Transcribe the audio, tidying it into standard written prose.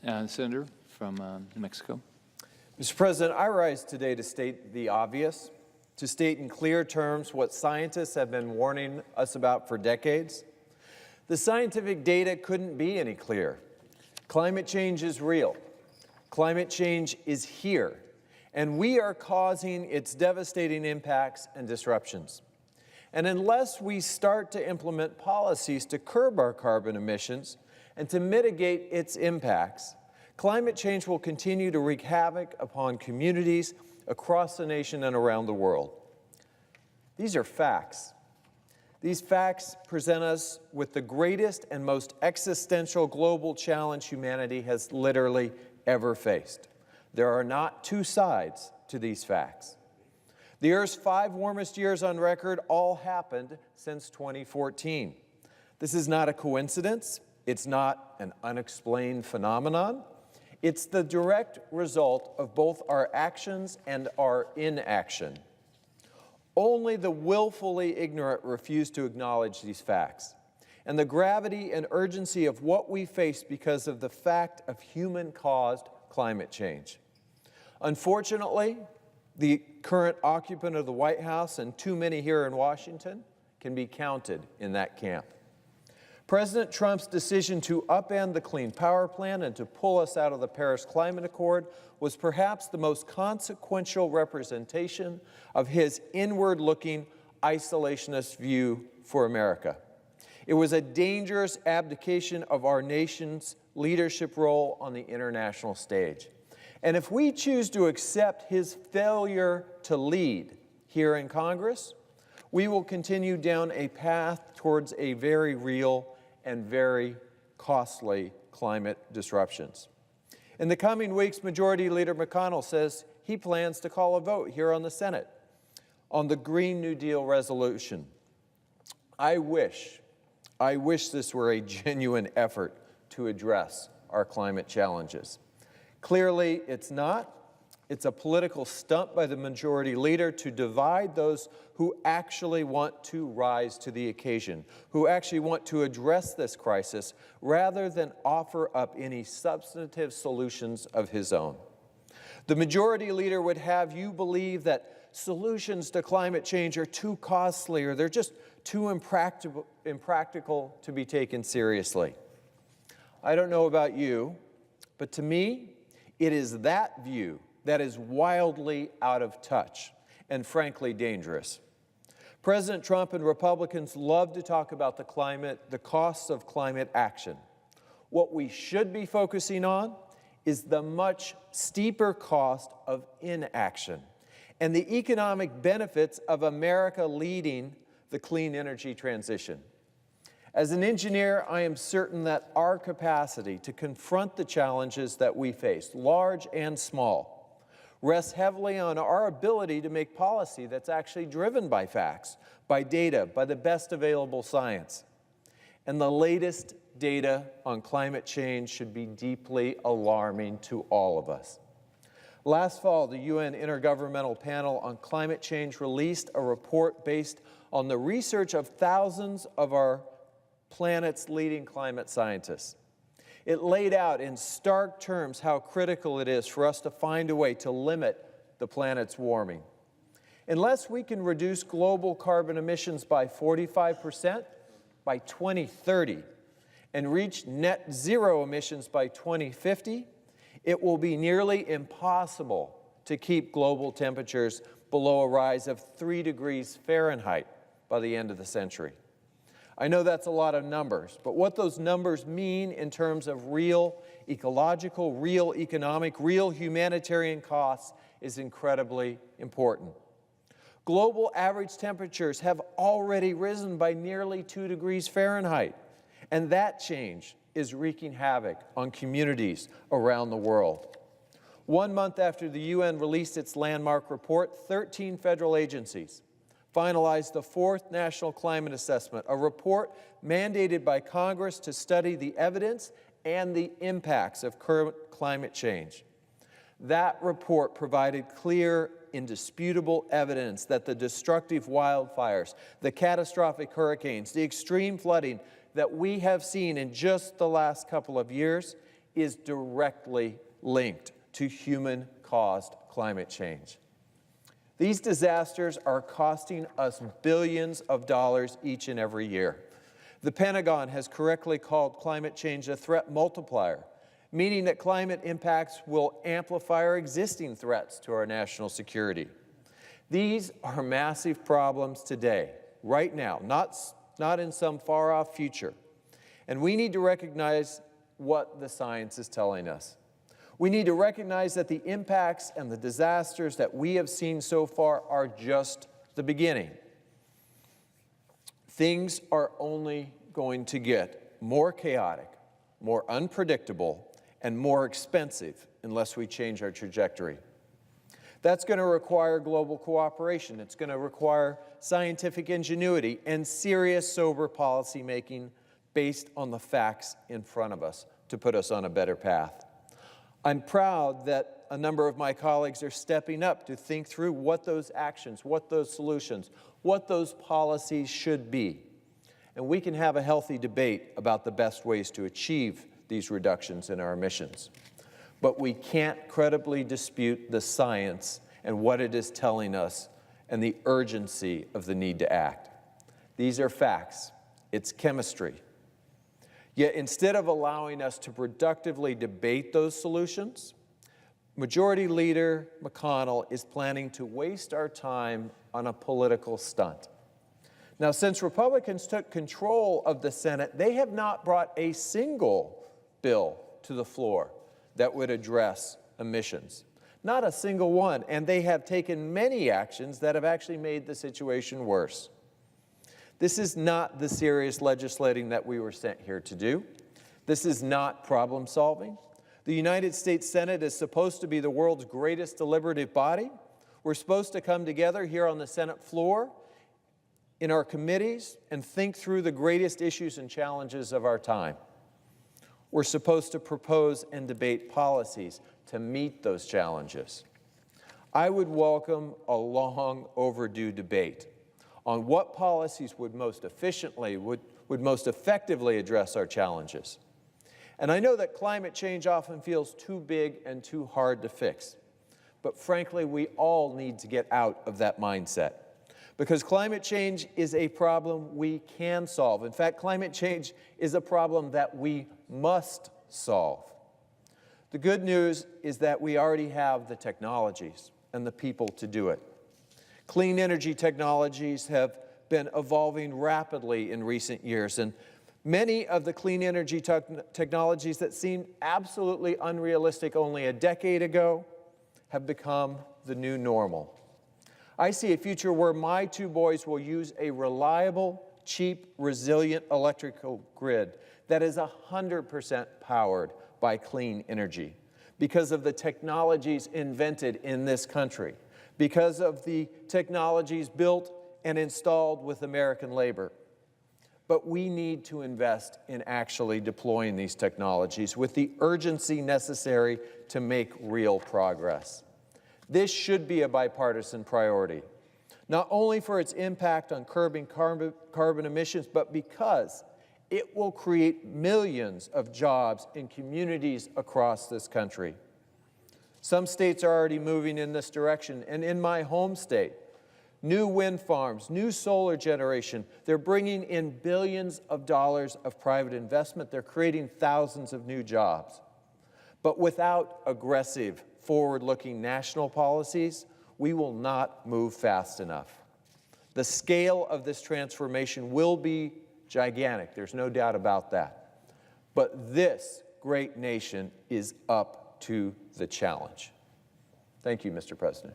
Senator from New Mexico. Mr. President, I rise today to state the obvious, to state in clear terms what scientists have been warning us about for decades. The scientific data couldn't be any clearer. Climate change is real. Climate change is here, and we are causing its devastating impacts and disruptions. And unless we start to implement policies to curb our carbon emissions and to mitigate its impacts, climate change will continue to wreak havoc upon communities across the nation and around the world. These are facts. These facts present us with the greatest and most existential global challenge humanity has literally ever faced. There are not two sides to these facts. The Earth's 5 warmest years on record all happened since 2014. This is not a coincidence. It's not an unexplained phenomenon. It's the direct result of both our actions and our inaction. Only the willfully ignorant refuse to acknowledge these facts and the gravity and urgency of what we face because of the fact of human-caused climate change. Unfortunately, the current occupant of the White House and too many here in Washington can be counted in that camp. President Trump's decision to upend the Clean Power Plan and to pull us out of the Paris Climate Accord was perhaps the most consequential representation of his inward-looking, isolationist view for America. It was a dangerous abdication of our nation's leadership role on the international stage. And if we choose to accept his failure to lead here in Congress, we will continue down a path towards a very real and very costly climate disruptions. In the coming weeks, Majority Leader McConnell says he plans to call a vote here on the Senate on the Green New Deal resolution. I wish this were a genuine effort to address our climate challenges. Clearly, it's not. It's a political stunt by the majority leader to divide those who actually want to rise to the occasion, who actually want to address this crisis, rather than offer up any substantive solutions of his own. The majority leader would have you believe that solutions to climate change are too costly or they're just too impractical to be taken seriously. I don't know about you, but to me, it is that view that is wildly out of touch and frankly dangerous. President Trump and Republicans love to talk about the climate, the costs of climate action. What we should be focusing on is the much steeper cost of inaction and the economic benefits of America leading the clean energy transition. As an engineer, I am certain that our capacity to confront the challenges that we face, large and small, rests heavily on our ability to make policy that's actually driven by facts, by data, by the best available science. And the latest data on climate change should be deeply alarming to all of us. Last fall, the UN Intergovernmental Panel on Climate Change released a report based on the research of thousands of our planet's leading climate scientists. It laid out in stark terms how critical it is for us to find a way to limit the planet's warming. Unless we can reduce global carbon emissions by 45% by 2030 and reach net zero emissions by 2050, it will be nearly impossible to keep global temperatures below a rise of 3 degrees Fahrenheit by the end of the century. I know that's a lot of numbers, but what those numbers mean in terms of real ecological, real economic, real humanitarian costs is incredibly important. Global average temperatures have already risen by nearly 2 degrees Fahrenheit, and that change is wreaking havoc on communities around the world. 1 month after the UN released its landmark report, 13 federal agencies finalized the 4th National Climate Assessment, a report mandated by Congress to study the evidence and the impacts of current climate change. That report provided clear, indisputable evidence that the destructive wildfires, the catastrophic hurricanes, the extreme flooding that we have seen in just the last couple of years is directly linked to human-caused climate change. These disasters are costing us billions of dollars each and every year. The Pentagon has correctly called climate change a threat multiplier, meaning that climate impacts will amplify our existing threats to our national security. These are massive problems today, right now, not in some far-off future. And we need to recognize what the science is telling us. We need to recognize that the impacts and the disasters that we have seen so far are just the beginning. Things are only going to get more chaotic, more unpredictable, and more expensive unless we change our trajectory. That's going to require global cooperation. It's going to require scientific ingenuity and serious, sober policy making based on the facts in front of us to put us on a better path. I'm proud that a number of my colleagues are stepping up to think through what those actions, what those solutions, what those policies should be. And we can have a healthy debate about the best ways to achieve these reductions in our emissions. But we can't credibly dispute the science and what it is telling us and the urgency of the need to act. These are facts. It's chemistry. Yet instead of allowing us to productively debate those solutions, Majority Leader McConnell is planning to waste our time on a political stunt. Now, since Republicans took control of the Senate, they have not brought a single bill to the floor that would address emissions. Not a single one, and they have taken many actions that have actually made the situation worse. This is not the serious legislating that we were sent here to do. This is not problem solving. The United States Senate is supposed to be the world's greatest deliberative body. We're supposed to come together here on the Senate floor, in our committees, and think through the greatest issues and challenges of our time. We're supposed to propose and debate policies to meet those challenges. I would welcome a long overdue debate on what policies would most efficiently, would most effectively address our challenges. And I know that climate change often feels too big and too hard to fix. But frankly, we all need to get out of that mindset. Because climate change is a problem we can solve. In fact, climate change is a problem that we must solve. The good news is that we already have the technologies and the people to do it. Clean energy technologies have been evolving rapidly in recent years, and many of the clean energy technologies that seemed absolutely unrealistic only a decade ago have become the new normal. I see a future where my two boys will use a reliable, cheap, resilient electrical grid that is 100% powered by clean energy because of the technologies invented in this country, because of the technologies built and installed with American labor. But we need to invest in actually deploying these technologies with the urgency necessary to make real progress. This should be a bipartisan priority, not only for its impact on curbing carbon emissions, but because it will create millions of jobs in communities across this country. Some states are already moving in this direction, and in my home state, new wind farms, new solar generation, they're bringing in billions of dollars of private investment. They're creating thousands of new jobs. But without aggressive, forward-looking national policies, we will not move fast enough. The scale of this transformation will be gigantic, there's no doubt about that. But this great nation is up to the challenge. Thank you, Mr. President.